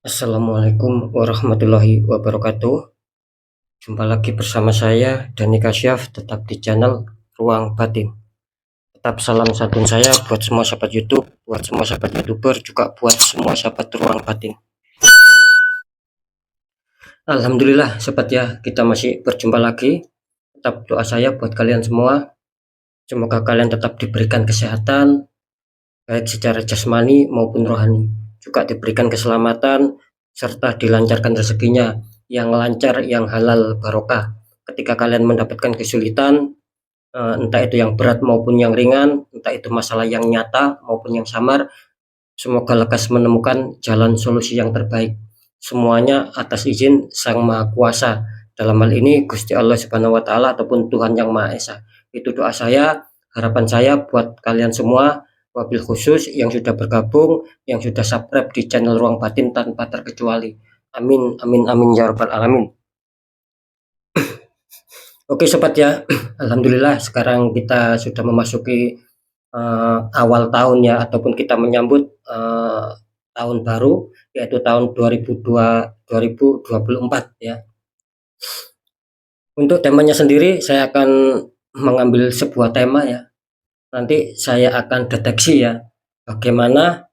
Assalamualaikum warahmatullahi wabarakatuh. Jumpa lagi bersama saya Dani Kasyaf, tetap di channel Ruang Batin. Tetap salam santun saya buat semua sahabat YouTube, buat semua sahabat YouTuber, juga buat semua sahabat Ruang Batin. Alhamdulillah sahabat ya, kita masih berjumpa lagi. Tetap doa saya buat kalian semua. Semoga kalian tetap diberikan kesehatan, baik secara jasmani maupun rohani. Juga diberikan keselamatan, serta dilancarkan rezekinya yang lancar, yang halal barokah. Ketika kalian mendapatkan kesulitan, entah itu yang berat maupun yang ringan, entah itu masalah yang nyata maupun yang samar, semoga lekas menemukan jalan solusi yang terbaik. Semuanya atas izin Sang Maha Kuasa. Dalam hal ini Gusti Allah Subhanahu wa taala ataupun Tuhan Yang Maha Esa. Itu doa saya, harapan saya buat kalian semua, wabil khusus yang sudah bergabung, yang sudah subscribe di channel Ruang Batin tanpa terkecuali. Amin amin amin ya rabbal alamin. Oke sobat ya, alhamdulillah sekarang kita sudah memasuki awal tahun ya, ataupun kita menyambut tahun baru, yaitu tahun 2024 ya. Untuk temanya sendiri saya akan mengambil sebuah tema ya. Nanti saya akan deteksi ya, bagaimana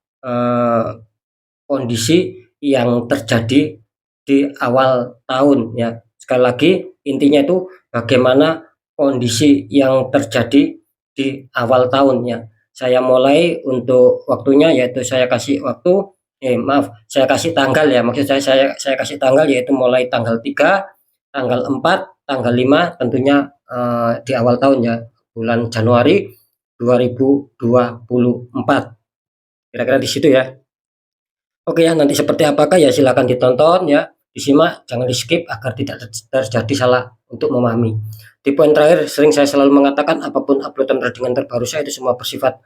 kondisi yang terjadi di awal tahun ya. Sekali lagi intinya itu bagaimana kondisi yang terjadi di awal tahun ya. Saya mulai untuk waktunya, yaitu saya kasih waktu, maaf, saya kasih tanggal ya. Maksud saya kasih tanggal, yaitu mulai tanggal 3, tanggal 4, tanggal 5 tentunya di awal tahun ya, bulan Januari 2024. Kira-kira di situ ya. Oke ya, nanti seperti apakah ya silakan ditonton ya, disimak, jangan di-skip agar tidak terjadi salah untuk memahami. Di poin terakhir sering saya selalu mengatakan apapun uploadan readingan terbaru saya itu semua bersifat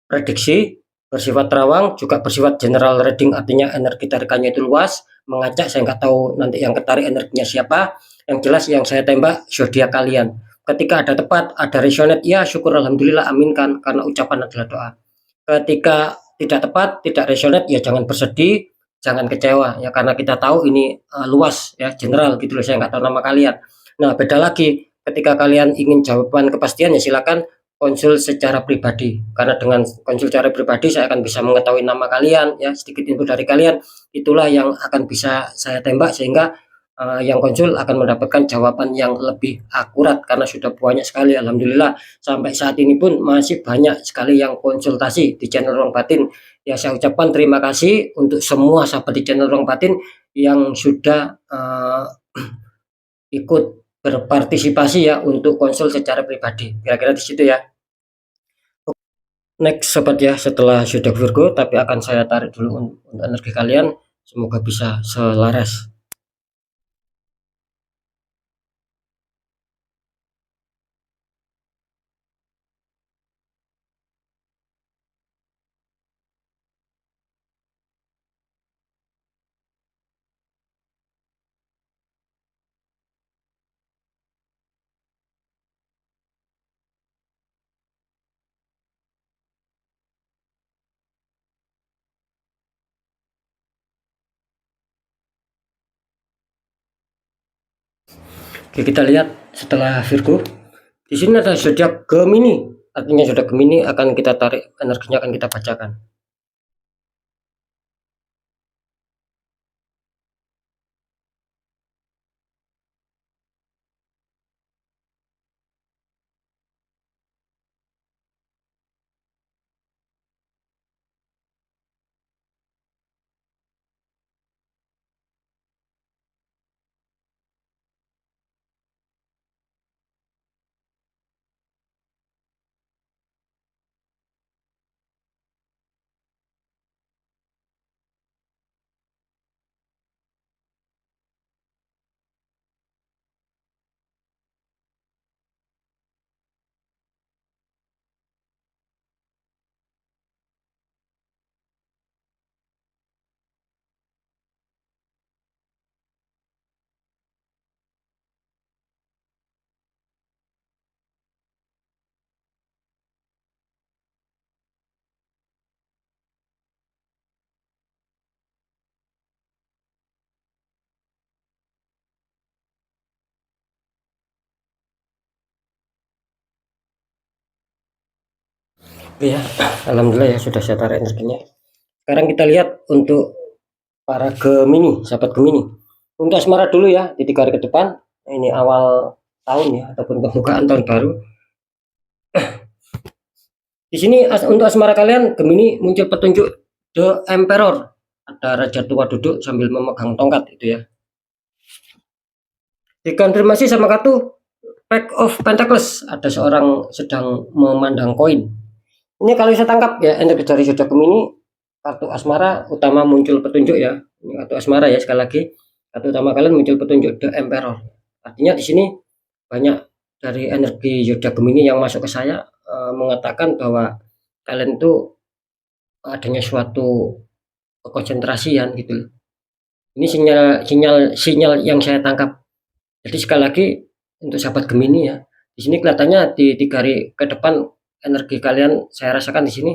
prediksi, bersifat terawang, juga bersifat general reading, artinya energi tarikannya itu luas, mengacak, saya nggak tahu nanti yang ketarik energinya siapa. Yang jelas yang saya tembak zodiak kalian. Ketika ada tepat, ada resonate, ya syukur alhamdulillah, aminkan, karena ucapan adalah doa. Ketika tidak tepat, tidak resonate, ya jangan bersedih, jangan kecewa ya, karena kita tahu ini luas ya, general gitu loh, saya nggak tahu nama kalian. Nah beda lagi ketika kalian ingin jawaban kepastian, ya silakan konsul secara pribadi, karena dengan konsul secara pribadi saya akan bisa mengetahui nama kalian ya, sedikit info dari kalian, itulah yang akan bisa saya tembak, sehingga yang konsul akan mendapatkan jawaban yang lebih akurat, karena sudah banyak sekali alhamdulillah sampai saat ini pun masih banyak sekali yang konsultasi di channel Ruang Batin. Ya saya ucapkan terima kasih untuk semua sahabat di channel Ruang Batin yang sudah ikut berpartisipasi ya untuk konsul secara pribadi. Kira-kira di situ ya. Next sobat ya, setelah sudah Virgo, tapi akan saya tarik dulu untuk energi kalian, semoga bisa selaras. Oke, kita lihat setelah Virgo. Di sini ada zodiak Gemini. Artinya zodiak Gemini akan kita tarik energinya, akan kita bacakan. Ya, alhamdulillah ya sudah saya tarik energinya. Sekarang kita lihat untuk para Gemini, sahabat Gemini. Untuk asmara dulu ya, di 3 hari ke depan. Ini awal tahun ya, ataupun pembukaan tahun baru. Di sini untuk asmara kalian Gemini muncul petunjuk The Emperor. Ada raja tua duduk sambil memegang tongkat itu ya. Dikonfirmasi sama kartu Pack of Pentacles. Ada seorang sedang memandang koin. Ini kalau saya tangkap ya, energi dari zodiak Gemini, kartu asmara utama muncul petunjuk ya. Ini kartu asmara ya, sekali lagi. Kartu utama kalian muncul petunjuk The Emperor. Artinya di sini banyak dari energi zodiak Gemini yang masuk ke saya mengatakan bahwa kalian itu adanya suatu konsentrasian gitu. Ini sinyal yang saya tangkap. Jadi sekali lagi untuk sahabat Gemini ya, di sini kelihatannya di 3 hari ke depan energi kalian saya rasakan di sini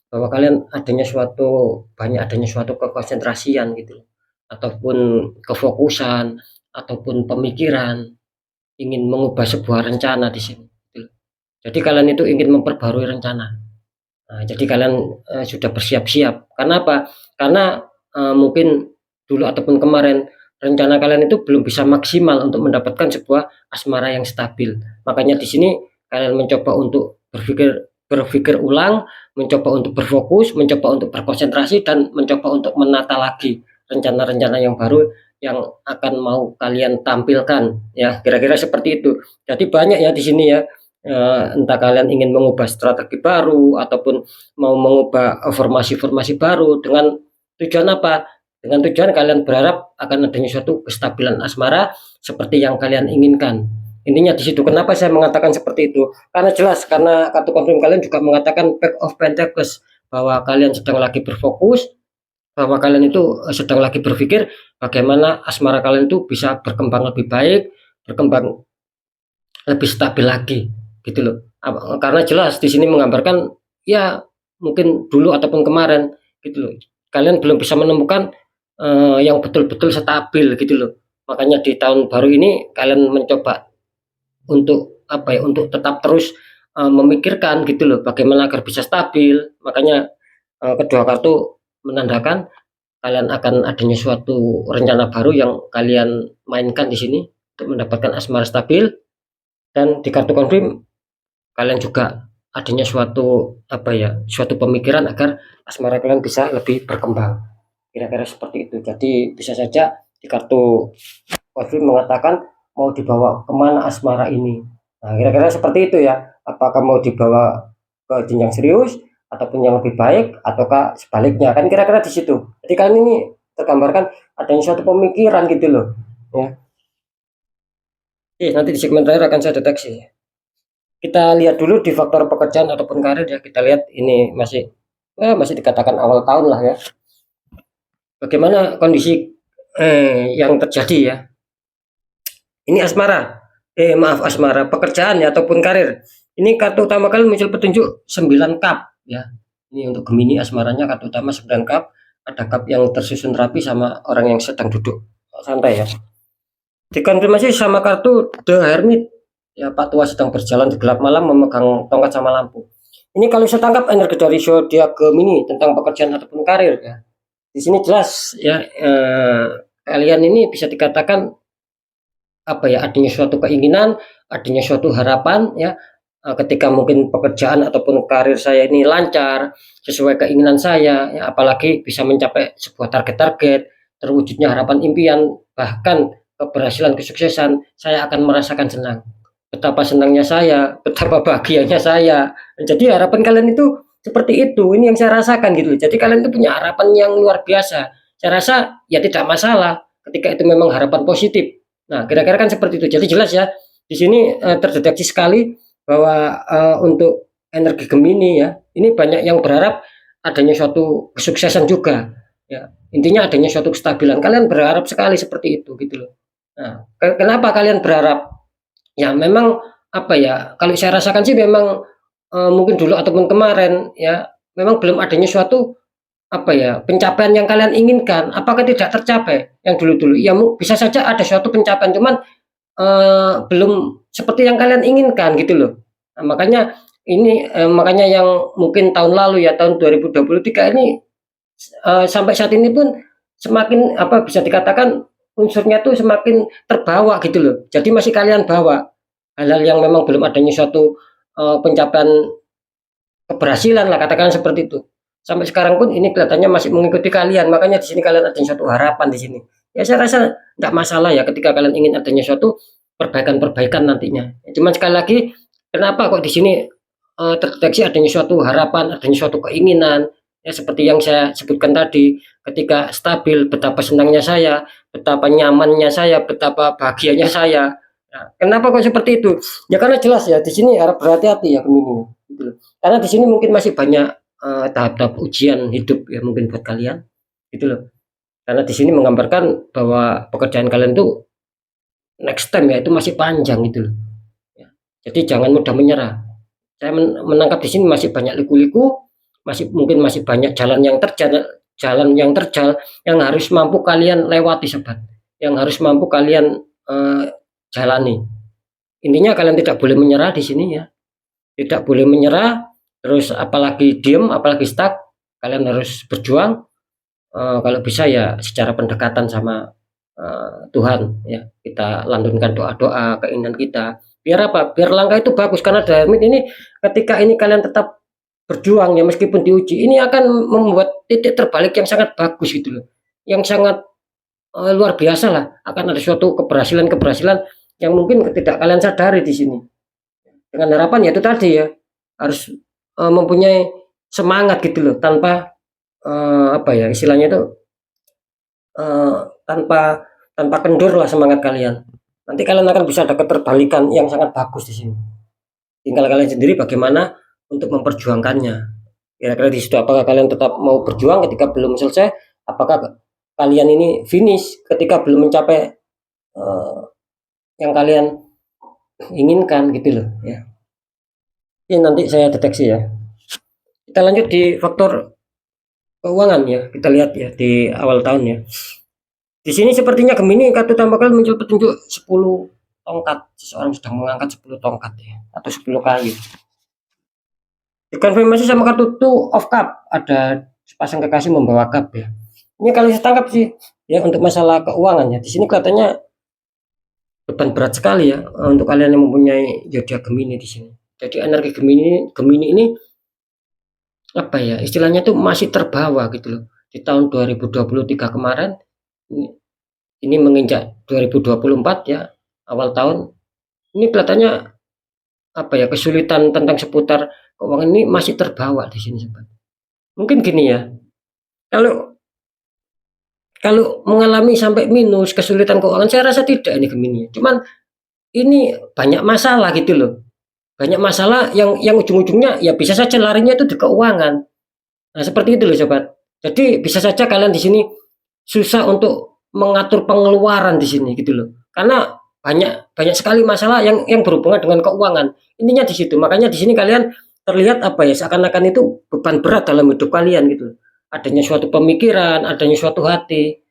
bahwa kalian banyak adanya suatu kekonsentrasian gitu, ataupun kefokusan, ataupun pemikiran, ingin mengubah sebuah rencana di sini. Gitu. Jadi kalian itu ingin memperbarui rencana. Nah, jadi kalian sudah bersiap-siap. Karena apa? Karena mungkin dulu ataupun kemarin rencana kalian itu belum bisa maksimal untuk mendapatkan sebuah asmara yang stabil. Makanya di sini kalian mencoba untuk berpikir ulang, mencoba untuk berfokus, mencoba untuk berkonsentrasi dan mencoba untuk menata lagi rencana-rencana yang baru yang akan mau kalian tampilkan ya, kira-kira seperti itu. Jadi banyak ya di sini ya, entah kalian ingin mengubah strategi baru ataupun mau mengubah formasi-formasi baru dengan tujuan apa? Dengan tujuan kalian berharap akan adanya suatu kestabilan asmara seperti yang kalian inginkan. Intinya di situ. Kenapa saya mengatakan seperti itu? Karena jelas, karena kartu confirm kalian juga mengatakan Pack of Pentacles, bahwa kalian sedang lagi berfokus, bahwa kalian itu sedang lagi berpikir bagaimana asmara kalian itu bisa berkembang lebih baik, berkembang lebih stabil lagi gitu loh. Karena jelas di sini menggambarkan ya mungkin dulu ataupun kemarin gitu loh. Kalian belum bisa menemukan yang betul-betul stabil gitu loh. Makanya di tahun baru ini kalian mencoba untuk apa ya, untuk tetap terus memikirkan gitu loh bagaimana agar bisa stabil. Makanya kedua kartu menandakan kalian akan adanya suatu rencana baru yang kalian mainkan di sini untuk mendapatkan asmara stabil. Dan di kartu confirm kalian juga adanya suatu pemikiran agar asmara kalian bisa lebih berkembang, kira-kira seperti itu. Jadi bisa saja di kartu confirm mengatakan mau dibawa kemana asmara ini. Nah, kira-kira seperti itu ya, apakah mau dibawa ke jenjang serius ataupun yang lebih baik, ataukah sebaliknya, kan kira-kira di situ. Jadi kalian ini tergambarkan adanya suatu pemikiran gitu loh ya. Nanti di segmen terakhir akan saya deteksi. Kita lihat dulu di faktor pekerjaan ataupun karir ya. Kita lihat ini masih dikatakan awal tahun lah ya. Bagaimana kondisi yang terjadi ya. Ini asmara, pekerjaan ya ataupun karir. Ini kartu utama kalian muncul petunjuk 9 cup ya. Ini untuk Gemini asmaranya kartu utama 9 cup. Ada cup yang tersusun rapi sama orang yang sedang duduk santai ya. Dikonfirmasi sama kartu The Hermit. Ya, Pak Tua sedang berjalan di gelap malam memegang tongkat sama lampu. Ini kalau saya tangkap energi dari zodiak Gemini tentang pekerjaan ataupun karir ya. Di sini jelas ya, kalian ini bisa dikatakan apa ya, adanya suatu keinginan, adanya suatu harapan ya, ketika mungkin pekerjaan ataupun karir saya ini lancar sesuai keinginan saya ya, apalagi bisa mencapai sebuah target-target, terwujudnya harapan impian, bahkan keberhasilan kesuksesan, saya akan merasakan senang. Betapa senangnya saya, betapa bahagianya saya. Jadi harapan kalian itu seperti itu. Ini yang saya rasakan gitu. Jadi kalian itu punya harapan yang luar biasa. Saya rasa ya tidak masalah ketika itu memang harapan positif. Nah, kira-kira kan seperti itu. Jadi jelas ya, di sini terdeteksi sekali bahwa untuk energi Gemini ya, ini banyak yang berharap adanya suatu kesuksesan juga. Ya, intinya adanya suatu kestabilan. Kalian berharap sekali seperti itu gitu loh. Nah, kenapa kalian berharap? Ya memang apa ya, kalau saya rasakan sih memang mungkin dulu ataupun kemarin ya, memang belum adanya suatu apa ya, pencapaian yang kalian inginkan. Apakah tidak tercapai yang dulu-dulu? Ya bisa saja ada suatu pencapaian, cuman belum seperti yang kalian inginkan gitu loh. Nah, makanya Ini makanya yang mungkin tahun lalu ya, tahun 2023 ini sampai saat ini pun semakin apa bisa dikatakan unsurnya tuh semakin terbawa gitu loh. Jadi masih kalian bawa hal-hal yang memang belum adanya suatu pencapaian keberhasilan lah katakan seperti itu. Sampai sekarang pun ini kelihatannya masih mengikuti kalian. Makanya di sini kalian ada suatu harapan di sini. Ya saya rasa tidak masalah ya ketika kalian ingin adanya suatu perbaikan-perbaikan nantinya. Cuman sekali lagi kenapa kok di sini terdeteksi adanya suatu harapan, adanya suatu keinginan, ya seperti yang saya sebutkan tadi, ketika stabil, betapa senangnya saya, betapa nyamannya saya, betapa bahagianya saya. Nah, kenapa kok seperti itu? Ya karena jelas ya, di sini harap berhati-hati ya Gemini, gitu loh. Karena di sini mungkin masih banyak tahap-tahap ujian hidup ya mungkin buat kalian, gitu loh. Karena di sini menggambarkan bahwa pekerjaan kalian tuh next time ya itu masih panjang gitu loh. Ya. Jadi jangan mudah menyerah. Saya menangkap di sini masih banyak liku-liku, masih banyak jalan yang terjal yang harus mampu kalian lewati sobat, yang harus mampu kalian jalani. Intinya kalian tidak boleh menyerah di sini ya, tidak boleh menyerah, terus apalagi diem, apalagi stuck, kalian harus berjuang. Kalau bisa ya secara pendekatan sama Tuhan ya, kita lantunkan doa-doa keinginan kita. Biar apa? Biar langkah itu bagus karena Dharmit ini ketika ini kalian tetap berjuang ya meskipun diuji, ini akan membuat titik terbalik yang sangat bagus gitu loh. Yang sangat luar biasa lah, akan ada suatu keberhasilan-keberhasilan yang mungkin tidak kalian sadari di sini. Dengan harapan ya itu tadi ya, harus mempunyai semangat gitu loh, tanpa apa ya istilahnya itu tanpa tanpa kendur lah semangat kalian. Nanti kalian akan bisa ada keterbalikan yang sangat bagus di sini. Tinggal kalian sendiri bagaimana untuk memperjuangkannya. Kira-kira di situ apakah kalian tetap mau berjuang ketika belum selesai? Apakah kalian ini finish ketika belum mencapai yang kalian inginkan gitu loh ya. Ini nanti saya deteksi ya. Kita lanjut di faktor keuangan ya. Kita lihat ya di awal tahun ya. Di sini sepertinya Gemini kartu tambah kalian muncul petunjuk 10 tongkat. Seseorang sedang mengangkat 10 tongkat ya, atau 10 kayu. Dikonfirmasi sama kartu Two of Cup, ada sepasang kekasih membawa cup ya. Ini kalau saya tangkap sih ya untuk masalah keuangan ya. Di sini kelihatannya beban berat sekali ya untuk kalian yang mempunyai zodiak Gemini di sini. Jadi energi Gemini ini apa ya? Istilahnya tuh masih terbawa gitu loh. Di tahun 2023 kemarin ini menginjak 2024 ya, awal tahun ini kelihatannya apa ya, kesulitan tentang seputar keuangan ini masih terbawa di sini sobat. Mungkin gini ya, kalau kalau mengalami sampai minus kesulitan keuangan saya rasa tidak ini Gemini. Cuman ini banyak masalah gitu loh. Banyak masalah yang ujung-ujungnya ya bisa saja larinya itu di keuangan. Nah, seperti itu loh sobat. Jadi bisa saja kalian di sini susah untuk mengatur pengeluaran di sini gitu loh. Karena banyak banyak sekali masalah yang berhubungan dengan keuangan. Intinya di situ. Makanya di sini kalian terlihat apa ya, seakan-akan itu beban berat dalam hidup kalian gitu. Adanya suatu pemikiran, adanya suatu hati.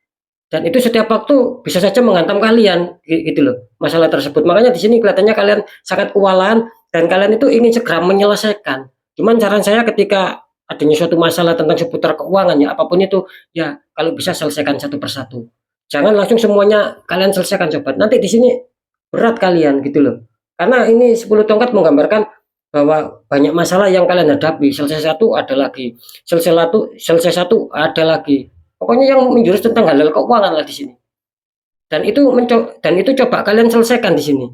Dan itu setiap waktu bisa saja menghantam kalian gitu loh. Masalah tersebut. Makanya di sini kelihatannya kalian sangat kewalahan dan kalian itu ingin segera menyelesaikan. Cuman saran saya ketika adanya suatu masalah tentang seputar keuangan ya apapun itu ya kalau bisa selesaikan satu persatu. Jangan langsung semuanya kalian selesaikan sobat. Nanti di sini berat kalian gitu loh. Karena ini 10 tongkat menggambarkan bahwa banyak masalah yang kalian hadapi. Selesai satu ada lagi. Selesai satu ada lagi. Pokoknya yang menjurus tentang hal-hal keuangan lah di sini. Dan itu coba kalian selesaikan di sini.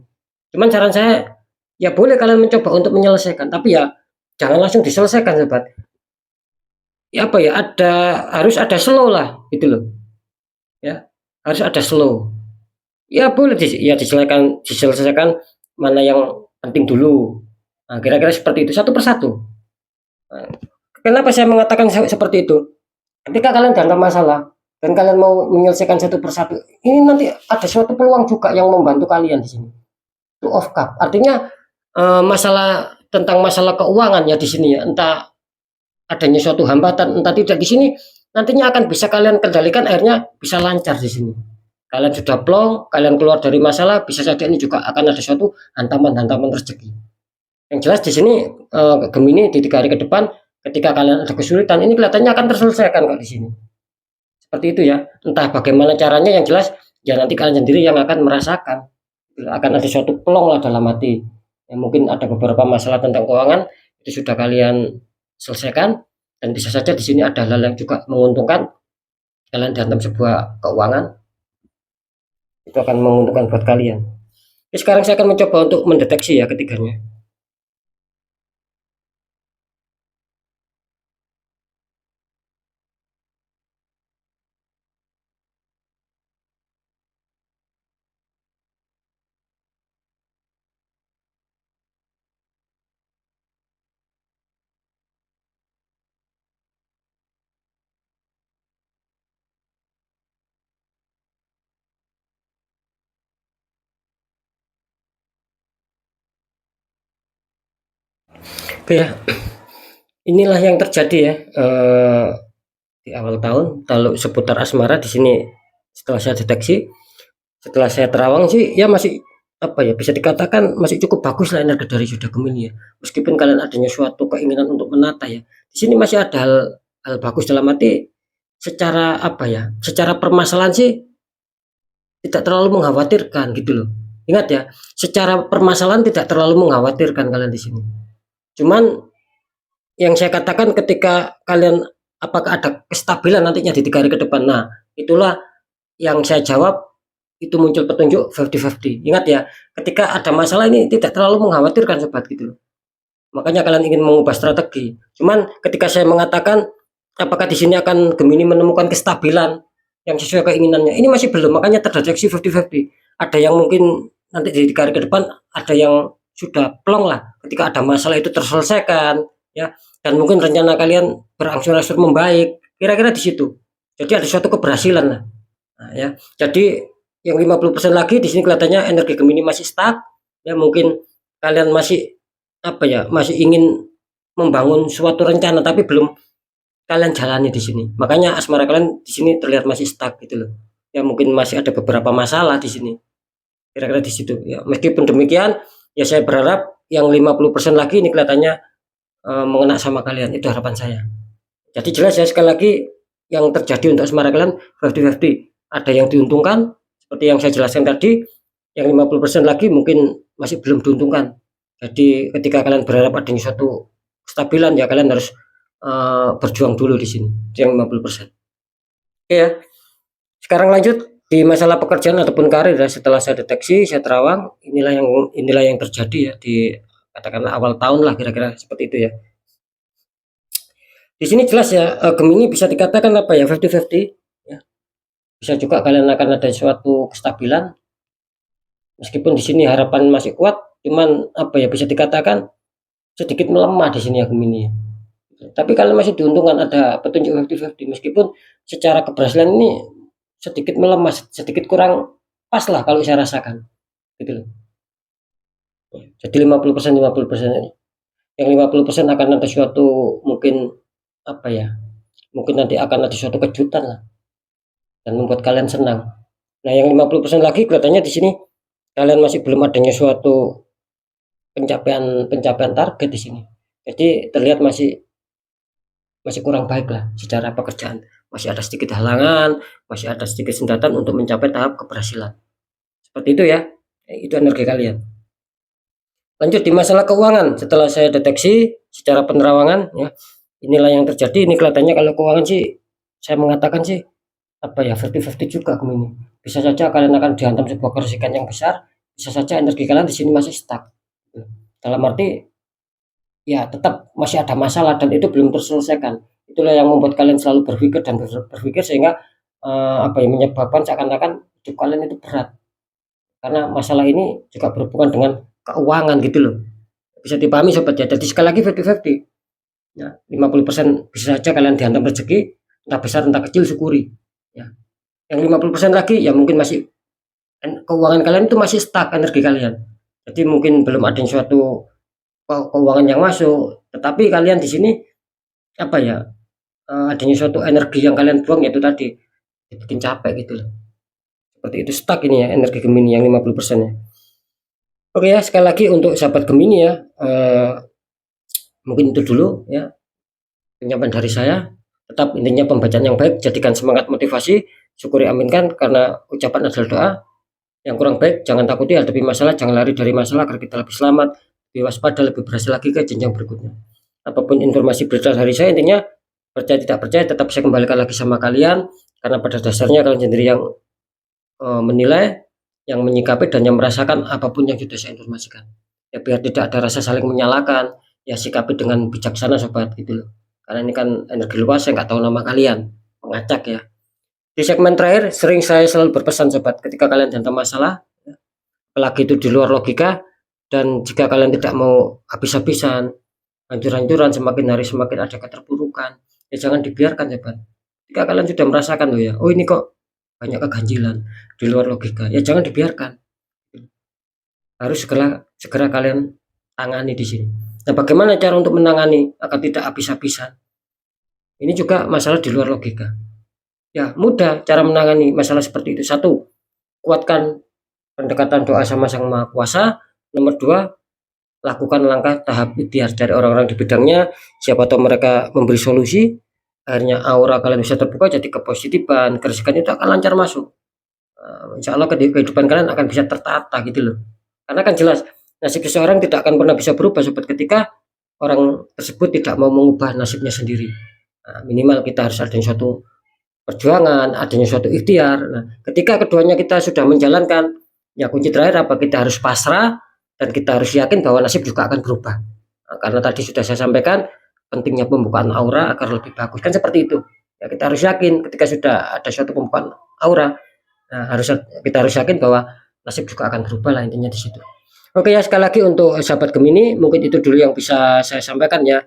Cuman saran saya ya boleh kalian mencoba untuk menyelesaikan, tapi ya jangan langsung diselesaikan sobat. Ya apa ya, harus ada slow lah gitu loh. Ya, harus ada slow. Ya boleh ya diselesaikan mana yang penting dulu. Nah, kira-kira seperti itu satu persatu. Nah, kenapa saya mengatakan seperti itu? Ketika kalian dalam masalah dan kalian mau menyelesaikan satu persatu, ini nanti ada suatu peluang juga yang membantu kalian di sini. Two of Cup, artinya tentang masalah keuangan ya di sini ya, entah adanya suatu hambatan, entah tidak di sini nantinya akan bisa kalian kendalikan, akhirnya bisa lancar di sini. Kalian sudah plong, kalian keluar dari masalah, bisa saja ini juga akan ada suatu hantaman-hantaman rezeki. Yang jelas di sini Gemini di 3 hari ke depan ketika kalian ada kesulitan ini kelihatannya akan terselesaikan kok di sini. Seperti itu ya. Entah bagaimana caranya yang jelas ya nanti kalian sendiri yang akan merasakan. Akan ada suatu plong lah dalam hati. Ya, mungkin ada beberapa masalah tentang keuangan itu sudah kalian selesaikan dan bisa saja di sini ada hal yang juga menguntungkan kalian dalam sebuah keuangan itu akan menguntungkan buat kalian. Jadi sekarang saya akan mencoba untuk mendeteksi ya ketiganya. Oke ya, inilah yang terjadi ya di awal tahun. Kalau seputar asmara di sini setelah saya deteksi, setelah saya terawang sih ya masih apa ya bisa dikatakan masih cukup bagus lah energi dari Yuda Gemini ya. Meskipun kalian adanya suatu keinginan untuk menata ya, di sini masih ada hal bagus dalam arti secara apa ya, secara permasalahan sih tidak terlalu mengkhawatirkan gitu loh. Ingat ya, secara permasalahan tidak terlalu mengkhawatirkan kalian di sini. Cuman yang saya katakan ketika kalian apakah ada kestabilan nantinya di 3 hari ke depan. Nah, itulah yang saya jawab itu muncul petunjuk 50-50. Ingat ya, ketika ada masalah ini tidak terlalu mengkhawatirkan sobat gitu loh. Makanya kalian ingin mengubah strategi. Cuman ketika saya mengatakan apakah di sini akan Gemini menemukan kestabilan yang sesuai keinginannya, ini masih belum. Makanya terdeteksi 50-50. Ada yang mungkin nanti di 3 hari ke depan ada yang sudah plong lah ketika ada masalah itu terselesaikan ya, dan mungkin rencana kalian berangsur-angsur membaik. Kira-kira di situ. Jadi ada suatu keberhasilan lah. Nah, ya. Jadi yang 50% lagi di sini kelihatannya energi Gemini masih stuck ya, mungkin kalian masih apa ya, masih ingin membangun suatu rencana tapi belum kalian jalani di sini. Makanya asmara kalian di sini terlihat masih stuck gitu loh. Ya mungkin masih ada beberapa masalah di sini. Kira-kira di situ ya. Meskipun demikian ya saya berharap yang 50% lagi ini kelihatannya mengena sama kalian. Itu harapan saya. Jadi jelas ya sekali lagi yang terjadi untuk asmara kalian 50-50. Ada yang diuntungkan seperti yang saya jelaskan tadi, yang 50% lagi mungkin masih belum diuntungkan. Jadi ketika kalian berharap adanya suatu kestabilan ya kalian harus berjuang dulu di sini. Itu yang 50%. Oke ya. Sekarang lanjut di masalah pekerjaan ataupun karir ya. Setelah saya deteksi, saya terawang, inilah yang terjadi ya di katakanlah awal tahun lah kira-kira seperti itu ya. Di sini jelas ya Gemini bisa dikatakan apa ya 50-50 ya. Bisa juga kalian akan ada suatu kestabilan meskipun di sini harapan masih kuat, cuman apa ya bisa dikatakan sedikit melemah di sini ya Gemini ya. Tapi kalian masih diuntungkan ada petunjuk 50-50 meskipun secara keberhasilan ini sedikit melemah, sedikit kurang pas lah kalau saya rasakan gitu loh. Jadi 50% 50% ini. Yang 50% akan ada suatu mungkin apa ya? Mungkin nanti akan ada suatu kejutan lah dan membuat kalian senang. Nah, yang 50% lagi kelihatannya di sini kalian masih belum adanya suatu pencapaian target di sini. Jadi terlihat masih masih kurang baik lah secara pekerjaan. Masih ada sedikit halangan, masih ada sedikit sendatan untuk mencapai tahap keberhasilan. Seperti itu ya. Itu energi kalian. Lanjut di masalah keuangan. Setelah saya deteksi secara penerawangan ya, inilah yang terjadi. Ini kelihatannya kalau keuangan sih saya mengatakan sih apa ya 50-50 juga Gemini. Bisa saja kalian akan dihantam sebuah kerisikan yang besar, bisa saja energi kalian di sini masih stuck. Dalam arti ya tetap masih ada masalah dan itu belum terselesaikan. Itulah yang membuat kalian selalu berpikir dan berpikir sehingga apa ya menyebabkan seakan-akan hidup kalian itu berat. Karena masalah ini juga berhubungan dengan keuangan gitu loh. Bisa dipahami sobat ya. Jadi sekali lagi 50-50. Ya, 50% bisa saja kalian dihantam rezeki, entah besar entah kecil syukuri. Ya. Yang 50% lagi ya mungkin masih keuangan kalian itu masih stuck energi kalian. Jadi mungkin belum ada suatu keuangan yang masuk, tetapi kalian di sini apa ya adanya suatu energi yang kalian buang yaitu tadi bikin capek gitu loh. Seperti itu stuck ini ya energi Gemini yang 50% ya. Oke ya, sekali lagi untuk sahabat Gemini ya, mungkin itu dulu ya penyampaian dari saya. Tetap intinya pembacaan yang baik, jadikan semangat motivasi, syukuri aminkan karena ucapan adalah doa. Yang kurang baik jangan takuti hadapi masalah, jangan lari dari masalah agar kita lebih selamat, lebih waspada, lebih berhasil lagi ke jenjang berikutnya. Apapun informasi berita dari saya, intinya percaya tidak percaya tetap saya kembalikan lagi sama kalian, karena pada dasarnya kalian sendiri yang menilai, yang menyikapi dan yang merasakan apapun yang sudah saya informasikan. Ya biar tidak ada rasa saling menyalahkan, ya sikapi dengan bijaksana sobat gitu loh. Karena ini kan energi luas, saya nggak tahu nama kalian, mengacak ya. Di segmen terakhir sering saya selalu berpesan sobat, ketika kalian dalam masalah, apalagi itu di luar logika, dan jika kalian tidak mau habis-habisan, hancur-hancuran, semakin hari semakin ada keterpurukan, ya jangan dibiarkan sobat. Jika kalian sudah merasakan loh ya, oh ini kok banyak keganjilan di luar logika, ya jangan dibiarkan, harus segera segera kalian tangani di sini. Nah, bagaimana cara untuk menangani agar tidak habis-habisan? Ini juga masalah di luar logika. Ya, mudah cara menangani masalah seperti itu. Satu, kuatkan pendekatan doa sama Sang Maha Kuasa. Nomor dua, lakukan langkah tahap ikhtiar dari orang-orang di bidangnya. Siapa tahu mereka memberi solusi. Akhirnya aura kalian bisa terbuka, jadi kepositifan, keresikan itu akan lancar masuk. Insya Allah kehidupan kalian akan bisa tertata gitu loh. Karena kan jelas nasib seseorang tidak akan pernah bisa berubah sobat ketika orang tersebut tidak mau mengubah nasibnya sendiri. Nah, minimal kita harus ada suatu perjuangan, adanya suatu ikhtiar. Nah, ketika keduanya kita sudah menjalankan, ya kunci terakhir apa? Kita harus pasrah dan kita harus yakin bahwa nasib juga akan berubah. Nah, karena tadi sudah saya sampaikan pentingnya pembukaan aura agar lebih bagus, kan seperti itu. Ya kita harus yakin ketika sudah ada suatu pembukaan aura, nah kita harus yakin bahwa nasib juga akan berubah lah, intinya di situ. Oke ya, sekali lagi untuk sahabat Gemini mungkin itu dulu yang bisa saya sampaikan ya.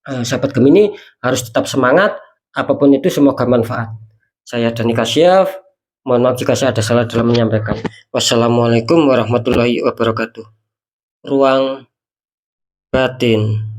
Sahabat Gemini harus tetap semangat, apapun itu semoga manfaat. Saya Dani Kasyaf, mohon maaf jika saya ada salah dalam menyampaikan. Wassalamualaikum warahmatullahi wabarakatuh. Ruang batin.